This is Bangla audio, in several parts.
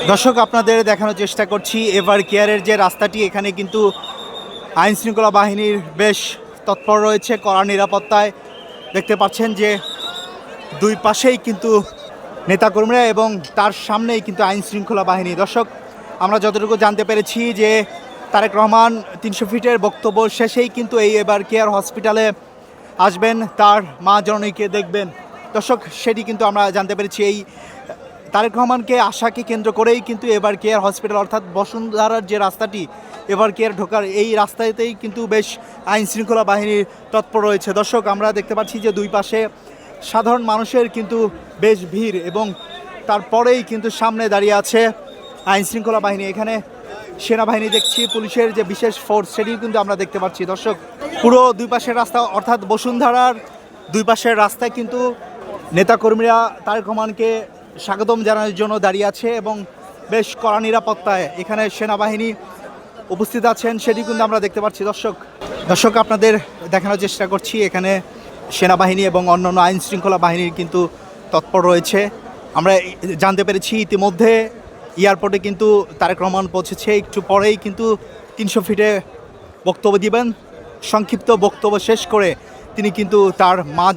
দর্শক আপনাদের দেখানোর চেষ্টা করছি এভার কেয়ারের যে রাস্তাটি, এখানে কিন্তু আইন শৃঙ্খলা বাহিনীর বেশ তৎপর রয়েছে কড়া নিরাপত্তায়। দেখতে পাচ্ছেন যে দুই পাশেই কিন্তু নেতাকর্মীরা এবং তার সামনেই কিন্তু আইন শৃঙ্খলা বাহিনী। দর্শক, আমরা যতটুকু জানতে পেরেছি যে তারেক রহমান 300 ফিটের বক্তব্য শেষেই কিন্তু এই এভার কেয়ার হসপিটালে আসবেন, তার মা জননীকে দেখবেন। দর্শক, সেটি কিন্তু আমরা জানতে পেরেছি। এই তারেক রহমানকে আশাকে কেন্দ্র করেই কিন্তু এভার কেয়ার হসপিটাল অর্থাৎ বসুন্ধরার যে রাস্তাটি এভার কেয়ার ঢোকার, এই রাস্তাতেই কিন্তু বেশ আইন শৃঙ্খলা বাহিনীর তৎপর রয়েছে। দর্শক, আমরা দেখতে পাচ্ছি যে দুই পাশে সাধারণ মানুষের কিন্তু বেশ ভিড় এবং তারপরেই কিন্তু সামনে দাঁড়িয়ে আছে আইন শৃঙ্খলা বাহিনী। এখানে সেনাবাহিনী দেখছি, পুলিশের যে বিশেষ ফোর্স সেটিও কিন্তু আমরা দেখতে পাচ্ছি। দর্শক, পুরো দুই পাশের রাস্তা অর্থাৎ বসুন্ধরার দুই পাশের রাস্তায় কিন্তু নেতাকর্মীরা তারেক রহমানকে স্বাগতম জানানোর জন্য দাঁড়িয়ে আছে এবং বেশ কড়া নিরাপত্তায় এখানে সেনাবাহিনী উপস্থিত আছেন, সেটি কিন্তু আমরা দেখতে পাচ্ছি। দর্শক আপনাদের দেখানোর চেষ্টা করছি, এখানে সেনাবাহিনী এবং অন্যান্য আইন শৃঙ্খলা বাহিনীর কিন্তু তৎপর রয়েছে। আমরা জানতে পেরেছি ইতিমধ্যে এয়ারপোর্টে কিন্তু তারেক রহমান পৌঁছেছে, একটু পরেই কিন্তু 300 ফিটে বক্তব্য দিবেন। সংক্ষিপ্ত বক্তব্য শেষ করে তিনি কিন্তু তার মা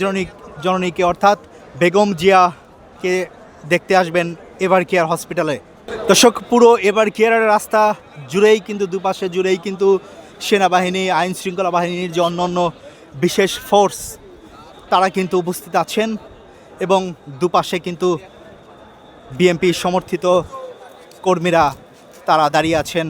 জননীকে অর্থাৎ বেগম জিয়াকে দেখতে আসবেন এভার কেয়ার হসপিটালে। দর্শক, পুরো এভার কেয়ারের রাস্তা জুড়েই কিন্তু দুপাশে জুড়েই কিন্তু সেনাবাহিনী, আইন শৃঙ্খলা বাহিনীর যে অন্যান্য বিশেষ ফোর্স তারা কিন্তু উপস্থিত আছেন এবং দুপাশে কিন্তু বিএনপি সমর্থিত কর্মীরা তারা দাঁড়িয়ে আছেন।